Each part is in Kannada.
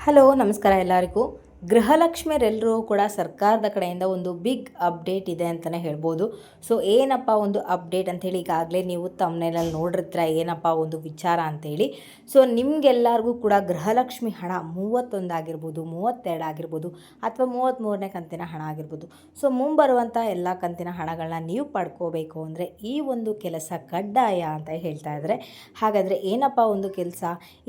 ಹಲೋ ನಮಸ್ಕಾರ ಎಲ್ಲರಿಗೂ. ಗೃಹಲಕ್ಷ್ಮಿಯರೆಲ್ಲರೂ ಕೂಡ ಸರ್ಕಾರದ ಕಡೆಯಿಂದ ಒಂದು ಬಿಗ್ ಅಪ್ಡೇಟ್ ಇದೆ ಅಂತಲೇ ಹೇಳ್ಬೋದು. ಸೊ ಏನಪ್ಪ ಒಂದು ಅಪ್ಡೇಟ್ ಅಂಥೇಳಿ ಈಗಾಗಲೇ ನೀವು ತಮ್ಮನೇಲಲ್ಲಿ ನೋಡಿರ್ತೀರ ಏನಪ್ಪ ಒಂದು ವಿಚಾರ ಅಂಥೇಳಿ. ಸೊ ನಿಮಗೆಲ್ಲರಿಗೂ ಕೂಡ ಗೃಹಲಕ್ಷ್ಮಿ ಹಣ 31 ಆಗಿರ್ಬೋದು, 32 ಆಗಿರ್ಬೋದು, ಅಥವಾ 33ನೇ ಕಂತಿನ ಹಣ ಆಗಿರ್ಬೋದು. ಸೊ ಮುಂಬರುವಂಥ ಎಲ್ಲ ಕಂತಿನ ಹಣಗಳನ್ನ ನೀವು ಪಡ್ಕೋಬೇಕು ಅಂದರೆ ಈ ಒಂದು ಕೆಲಸ ಕಡ್ಡಾಯ ಅಂತ ಹೇಳ್ತಾ ಇದ್ದಾರೆ. ಹಾಗಾದರೆ ಏನಪ್ಪ ಒಂದು ಕೆಲಸ,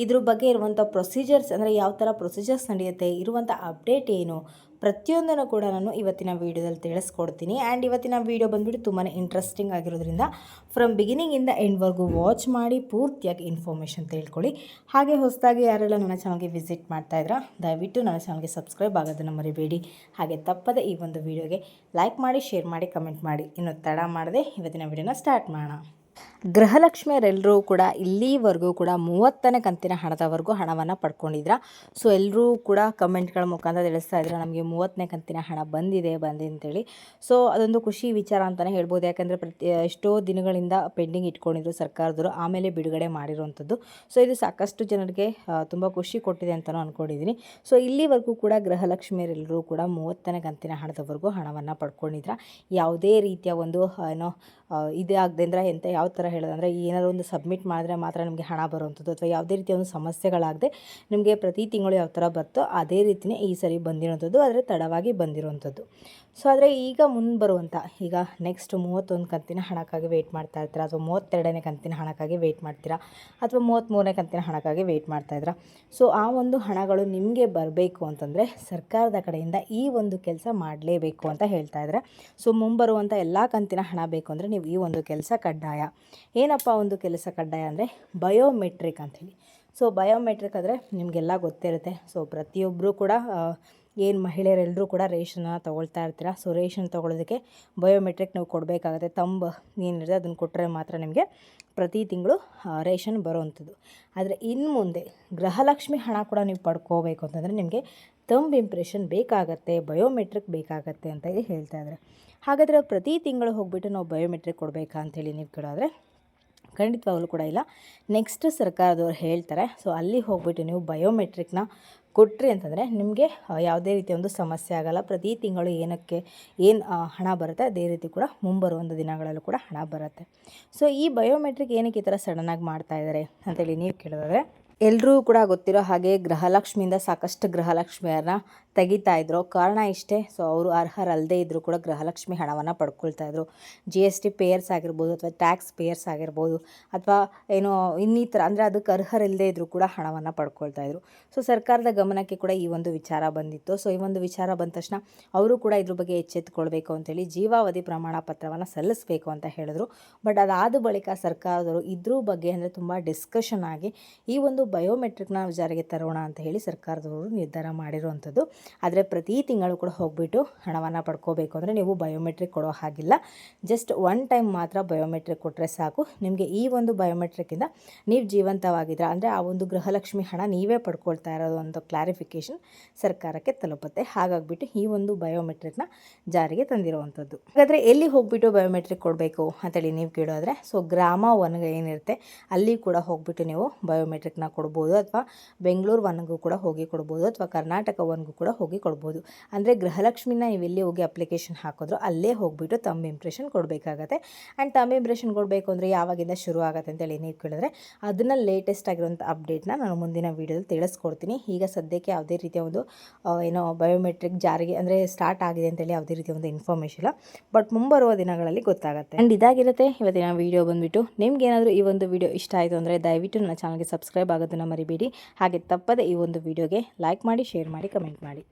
ಇದ್ರ ಬಗ್ಗೆ ಇರುವಂಥ ಪ್ರೊಸೀಜರ್ಸ್ ಅಂದರೆ ಯಾವ ಥರ ಪ್ರೊಸೀಜರ್ಸ್ ನಡೆಯುತ್ತೆ, ಇರುವಂಥ ಅಪ್ಡೇಟ್ ಏನು, ಪ್ರತಿಯೊಂದನ್ನು ಕೂಡ ನಾನು ಇವತ್ತಿನ ವೀಡಿಯೋದಲ್ಲಿ ತಿಳಿಸ್ಕೊಡ್ತೀನಿ. ಆ್ಯಂಡ್ ಇವತ್ತಿನ ವೀಡಿಯೋ ಬಂದುಬಿಟ್ಟು ತುಂಬಾ ಇಂಟ್ರೆಸ್ಟಿಂಗ್ ಆಗಿರೋದ್ರಿಂದ ಫ್ರಮ್ ಬಿಗಿನಿಂಗಿಂದ ಎಂಡ್ವರೆಗೂ ವಾಚ್ ಮಾಡಿ ಪೂರ್ತಿಯಾಗಿ ಇನ್ಫಾರ್ಮೇಷನ್ ತಿಳ್ಕೊಳ್ಳಿ. ಹಾಗೆ ಹೊಸದಾಗಿ ಯಾರೆಲ್ಲ ನನ್ನ ಚಾನಲ್ಗೆ ವಿಸಿಟ್ ಮಾಡ್ತಾ ಇದ್ದೀರಾ ದಯವಿಟ್ಟು ನನ್ನ ಚಾನಲ್ಗೆ ಸಬ್ಸ್ಕ್ರೈಬ್ ಆಗೋದನ್ನು ಮರಿಬೇಡಿ. ಹಾಗೆ ತಪ್ಪದೆ ಈ ಒಂದು ವೀಡಿಯೋಗೆ ಲೈಕ್ ಮಾಡಿ, ಶೇರ್ ಮಾಡಿ, ಕಮೆಂಟ್ ಮಾಡಿ. ಇನ್ನು ತಡ ಮಾಡದೆ ಇವತ್ತಿನ ವೀಡಿಯೋನ ಸ್ಟಾರ್ಟ್ ಮಾಡೋಣ. ಗೃಹಲಕ್ಷ್ಮಿಯರೆಲ್ಲರೂ ಕೂಡ ಇಲ್ಲಿವರೆಗೂ ಕೂಡ 30ನೇ ಕಂತಿನ ಹಣದವರೆಗೂ ಹಣವನ್ನು ಪಡ್ಕೊಂಡಿದ್ರ. ಸೊ ಎಲ್ಲರೂ ಕೂಡ ಕಮೆಂಟ್ಗಳ ಮುಖಾಂತರ ತಿಳಿಸ್ತಾ ಇದ್ರು ನಮಗೆ 30ನೇ ಕಂತಿನ ಹಣ ಬಂದಿದೆ ಅಂತೇಳಿ. ಸೊ ಅದೊಂದು ಖುಷಿ ವಿಚಾರ ಅಂತಲೇ ಹೇಳ್ಬೋದು. ಯಾಕಂದರೆ ಎಷ್ಟೋ ದಿನಗಳಿಂದ ಪೆಂಡಿಂಗ್ ಇಟ್ಕೊಂಡಿದ್ರು ಸರ್ಕಾರದವರು, ಆಮೇಲೆ ಬಿಡುಗಡೆ ಮಾಡಿರುವಂಥದ್ದು. ಸೊ ಇದು ಸಾಕಷ್ಟು ಜನರಿಗೆ ತುಂಬ ಖುಷಿ ಕೊಟ್ಟಿದೆ ಅಂತಲೂ ಅಂದ್ಕೊಂಡಿದ್ದೀನಿ. ಸೊ ಇಲ್ಲಿವರೆಗೂ ಕೂಡ ಗೃಹಲಕ್ಷ್ಮಿಯರೆಲ್ಲರೂ ಕೂಡ 30ನೇ ಕಂತಿನ ಹಣದವರೆಗೂ ಹಣವನ್ನು ಪಡ್ಕೊಂಡಿದ್ರ. ಯಾವುದೇ ರೀತಿಯ ಒಂದು ಇದೇ ಆಗದೆ ಎಂತ ಯಾವ ಥರ ಹೇಳೋದಂದರೆ, ಏನಾದರೂ ಒಂದು ಸಬ್ಮಿಟ್ ಮಾಡಿದ್ರೆ ಮಾತ್ರ ನಿಮಗೆ ಹಣ ಬರುವಂಥದ್ದು, ಅಥವಾ ಯಾವುದೇ ರೀತಿಯ ಒಂದು ಸಮಸ್ಯೆಗಳಾಗದೆ ನಿಮಗೆ ಪ್ರತಿ ತಿಂಗಳು ಯಾವ ಥರ ಬರ್ತೋ ಅದೇ ರೀತಿಯೇ ಈ ಸರಿ ಬಂದಿರೋಂಥದ್ದು, ಆದರೆ ತಡವಾಗಿ ಬಂದಿರೋವಂಥದ್ದು. ಸೊ ಆದರೆ ಈಗ ಮುಂದೆ ಬರುವಂಥ ಈಗ ನೆಕ್ಸ್ಟ್ 31 ಕಂತಿನ ಹಣಕ್ಕಾಗಿ ವೆಯ್ಟ್ ಮಾಡ್ತಾ ಇರ್ತೀರಾ, ಅಥವಾ 32ನೇ ಕಂತಿನ ಹಣಕ್ಕಾಗಿ ವೆಯ್ಟ್ ಮಾಡ್ತೀರಾ, ಅಥವಾ 33ನೇ ಕಂತಿನ ಹಣಕ್ಕಾಗಿ ವೆಯ್ಟ್ ಮಾಡ್ತಾಯಿದ್ದೀರಾ. ಸೊ ಆ ಒಂದು ಹಣಗಳು ನಿಮಗೆ ಬರಬೇಕು ಅಂತಂದರೆ ಸರ್ಕಾರದ ಕಡೆಯಿಂದ ಈ ಒಂದು ಕೆಲಸ ಮಾಡಲೇಬೇಕು ಅಂತ ಹೇಳ್ತಾ ಇದ್ದಾರೆ. ಸೊ ಮುಂಬರುವಂಥ ಎಲ್ಲ ಕಂತಿನ ಹಣ ಬೇಕು ಅಂದರೆ ನೀವು ಈ ಒಂದು ಕೆಲಸ ಕಡ್ಡಾಯ. ಏನಪ್ಪ ಒಂದು ಕೆಲಸ ಕಡ್ಡಾಯ ಅಂದರೆ ಬಯೋಮೆಟ್ರಿಕ್ ಅಂಥೇಳಿ. ಸೊ ಬಯೋಮೆಟ್ರಿಕ್ ಅಂದರೆ ನಿಮಗೆಲ್ಲ ಗೊತ್ತಿರುತ್ತೆ. ಸೊ ಪ್ರತಿಯೊಬ್ಬರು ಕೂಡ ಏನು ಮಹಿಳೆಯರೆಲ್ಲರೂ ಕೂಡ ರೇಷನ್ನ ತೊಗೊಳ್ತಾ ಇರ್ತೀರ. ಸೊ ರೇಷನ್ ತೊಗೊಳೋದಕ್ಕೆ ಬಯೋಮೆಟ್ರಿಕ್ ನೀವು ಕೊಡಬೇಕಾಗುತ್ತೆ. ತಂಬ್ ಏನಿರುತ್ತೆ ಅದನ್ನು ಕೊಟ್ಟರೆ ಮಾತ್ರ ನಿಮಗೆ ಪ್ರತಿ ತಿಂಗಳು ರೇಷನ್ ಬರೋವಂಥದ್ದು. ಆದರೆ ಇನ್ನು ಮುಂದೆ ಗೃಹಲಕ್ಷ್ಮಿ ಹಣ ಕೂಡ ನೀವು ಪಡ್ಕೋಬೇಕು ಅಂತಂದರೆ ನಿಮಗೆ ತಂಬ್ ಇಂಪ್ರೆಷನ್ ಬೇಕಾಗತ್ತೆ, ಬಯೋಮೆಟ್ರಿಕ್ ಬೇಕಾಗತ್ತೆ ಅಂತ ಹೇಳಿ ಹೇಳ್ತಾ ಇದ್ದಾರೆ. ಹಾಗಾದರೆ ಪ್ರತಿ ತಿಂಗಳು ಹೋಗ್ಬಿಟ್ಟು ನಾವು ಬಯೋಮೆಟ್ರಿಕ್ ಕೊಡಬೇಕಾ ಅಂಥೇಳಿ ನೀವು ಕೇಳಿದ್ರೆ ಖಂಡಿತವಾಗ್ಲೂ ಕೂಡ ಇಲ್ಲ. ನೆಕ್ಸ್ಟ್ ಸರ್ಕಾರದವ್ರು ಹೇಳ್ತಾರೆ. ಸೊ ಅಲ್ಲಿ ಹೋಗ್ಬಿಟ್ಟು ನೀವು ಬಯೋಮೆಟ್ರಿಕ್ನ ಕೊಟ್ರಿ ಅಂತಂದರೆ ನಿಮಗೆ ಯಾವುದೇ ರೀತಿಯ ಒಂದು ಸಮಸ್ಯೆ ಆಗೋಲ್ಲ. ಪ್ರತಿ ತಿಂಗಳು ಏನು ಹಣ ಬರುತ್ತೆ ಅದೇ ರೀತಿ ಕೂಡ ಮುಂಬರುವಂಥ ದಿನಗಳಲ್ಲೂ ಕೂಡ ಹಣ ಬರುತ್ತೆ. ಸೊ ಈ ಬಯೋಮೆಟ್ರಿಕ್ ಏನಕ್ಕೆ ಈ ಥರ ಸಡನ್ನಾಗಿ ಮಾಡ್ತಾಯಿದ್ದಾರೆ ಅಂತೇಳಿ ನೀವು ಕೇಳಿದ್ರೆ, ಎಲ್ಲರೂ ಕೂಡ ಗೊತ್ತಿರೋ ಹಾಗೆ ಗೃಹಲಕ್ಷ್ಮಿಯಿಂದ ಸಾಕಷ್ಟು ಗೃಹಲಕ್ಷ್ಮಿಯರನ್ನ ತೆಗಿತಾ ಇದ್ರು. ಕಾರಣ ಇಷ್ಟೇ. ಸೊ ಅವರು ಅರ್ಹರಲ್ಲದೇ ಇದ್ದರೂ ಕೂಡ ಗೃಹಲಕ್ಷ್ಮಿ ಹಣವನ್ನು ಪಡ್ಕೊಳ್ತಾಯಿದ್ರು. GST ಪೇಯರ್ಸ್ ಆಗಿರ್ಬೋದು, ಅಥವಾ ಟ್ಯಾಕ್ಸ್ ಪೇಯರ್ಸ್ ಆಗಿರ್ಬೋದು, ಅಥವಾ ಏನೋ ಇನ್ನಿತರ ಅಂದರೆ ಅದಕ್ಕೆ ಅರ್ಹರಿಲ್ಲದೇ ಇದ್ದರೂ ಕೂಡ ಹಣವನ್ನು ಪಡ್ಕೊಳ್ತಾಯಿದ್ರು. ಸೊ ಸರ್ಕಾರದ ಗಮನಕ್ಕೆ ಕೂಡ ಈ ಒಂದು ವಿಚಾರ ಬಂದಿತ್ತು. ಸೊ ಈ ಒಂದು ವಿಚಾರ ಬಂದ ತಕ್ಷಣ ಅವರು ಕೂಡ ಇದ್ರ ಬಗ್ಗೆ ಎಚ್ಚೆತ್ತುಕೊಳ್ಬೇಕು ಅಂತೇಳಿ ಜೀವಾವಧಿ ಪ್ರಮಾಣ ಪತ್ರವನ್ನು ಸಲ್ಲಿಸಬೇಕು ಅಂತ ಹೇಳಿದ್ರು. ಬಟ್ ಅದಾದ ಬಳಿಕ ಸರ್ಕಾರದವರು ಇದ್ರ ಬಗ್ಗೆ ಅಂದರೆ ತುಂಬ ಡಿಸ್ಕಷನ್ ಆಗಿ ಈ ಒಂದು ಬಯೋಮೆಟ್ರಿಕ್ನ ಜಾರಿಗೆ ತರೋಣ ಅಂತ ಹೇಳಿ ಸರ್ಕಾರದವರು ನಿರ್ಧಾರ ಮಾಡಿರುವಂಥದ್ದು. ಆದರೆ ಪ್ರತಿ ತಿಂಗಳು ಕೂಡ ಹೋಗಿಬಿಟ್ಟು ಹಣವನ್ನು ಪಡ್ಕೋಬೇಕು ಅಂದರೆ ನೀವು ಬಯೋಮೆಟ್ರಿಕ್ ಕೊಡೋ ಹಾಗಿಲ್ಲ. ಜಸ್ಟ್ ಒನ್ ಟೈಮ್ ಮಾತ್ರ ಬಯೋಮೆಟ್ರಿಕ್ ಕೊಟ್ಟರೆ ಸಾಕು. ನಿಮಗೆ ಈ ಒಂದು ಬಯೋಮೆಟ್ರಿಕ್ಕಿಂದ ನೀವು ಜೀವಂತವಾಗಿದ್ದೀರಾ ಅಂದರೆ ಆ ಒಂದು ಗೃಹಲಕ್ಷ್ಮಿ ಹಣ ನೀವೇ ಪಡ್ಕೊಳ್ತಾ ಇರೋದು ಅಂತ ಕ್ಲಾರಿಫಿಕೇಷನ್ ಸರ್ಕಾರಕ್ಕೆ ತಲುಪುತ್ತೆ. ಹಾಗಾಗಿಬಿಟ್ಟು ಈ ಒಂದು ಬಯೋಮೆಟ್ರಿಕ್ನ ಜಾರಿಗೆ ತಂದಿರುವಂಥದ್ದು. ಹಾಗಾದರೆ ಎಲ್ಲಿ ಹೋಗಿಬಿಟ್ಟು ಬಯೋಮೆಟ್ರಿಕ್ ಕೊಡಬೇಕು ಅಂತೇಳಿ ನೀವು ಕೇಳೋದ್ರೆ, ಸೊ ಗ್ರಾಮ ಒನ್ಗೆ ಏನಿರುತ್ತೆ ಅಲ್ಲಿ ಕೂಡ ಹೋಗಿಬಿಟ್ಟು ನೀವು ಬಯೋಮೆಟ್ರಿಕ್ನ ಕೊಡ್ಬೋದು, ಅಥವಾ ಬೆಂಗಳೂರು ಒನ್ಗೂ ಕೂಡ ಹೋಗಿ ಕೊಡ್ಬೋದು, ಅಥವಾ ಕರ್ನಾಟಕ ಒನ್ಗೂ ಕೂಡ ಹೋಗಿ ಕೊಡ್ಬೋದು. ಅಂದರೆ ಗೃಹಲಕ್ಷ್ಮಿನ ನೀವು ಎಲ್ಲಿ ಹೋಗಿ ಅಪ್ಲಿಕೇಶನ್ ಹಾಕಿದ್ರೋ ಅಲ್ಲೇ ಹೋಗಿಬಿಟ್ಟು ತಮ್ಮ ಇಂಪ್ರೆಷನ್ ಕೊಡಬೇಕಾಗತ್ತೆ. ಆ್ಯಂಡ್ ತಮ್ಮ ಇಂಪ್ರೆಷನ್ ಕೊಡಬೇಕು ಅಂದರೆ ಯಾವಾಗಿಂದ ಶುರು ಆಗುತ್ತೆ ಅಂತೇಳಿ ನೀವು ಕೇಳಿದ್ರೆ ಅದನ್ನು ಲೇಟೆಸ್ಟ್ ಆಗಿರೋಂಥ ಅಪ್ಡೇಟ್ನ ನಾನು ಮುಂದಿನ ವೀಡಿಯೋದಲ್ಲಿ ತಿಳಿಸ್ಕೊಡ್ತೀನಿ. ಈಗ ಸದ್ಯಕ್ಕೆ ಯಾವುದೇ ರೀತಿಯ ಒಂದು ಬಯೋಮೆಟ್ರಿಕ್ ಜಾರಿಗೆ ಅಂದರೆ ಸ್ಟಾರ್ಟ್ ಆಗಿದೆ ಅಂತೇಳಿ ಯಾವುದೇ ರೀತಿಯ ಒಂದು ಇನ್ಫಾರ್ಮೇಷನ್ ಇಲ್ಲ. ಬಟ್ ಮುಂಬರುವ ದಿನಗಳಲ್ಲಿ ಗೊತ್ತಾಗುತ್ತೆ. ಆ್ಯಂಡ್ ಇದಾಗಿರುತ್ತೆ ಇವತ್ತಿನ ವೀಡಿಯೋ ಬಂದುಬಿಟ್ಟು. ನಿಮ್ಗೇನಾದರೂ ಈ ಒಂದು ವೀಡಿಯೋ ಇಷ್ಟ ಆಯಿತು ಅಂದರೆ ದಯವಿಟ್ಟು ನನ್ನ ಚಾನಲ್ಗೆ ಸಬ್ಸ್ಕ್ರೈಬ್ ಆಗೋದನ್ನು ಮರಿಬೇಡಿ. ಹಾಗೆ ತಪ್ಪದೆ ಈ ಒಂದು ವೀಡಿಯೋಗೆ ಲೈಕ್ ಮಾಡಿ, ಶೇರ್ ಮಾಡಿ, ಕಮೆಂಟ್ ಮಾಡಿ.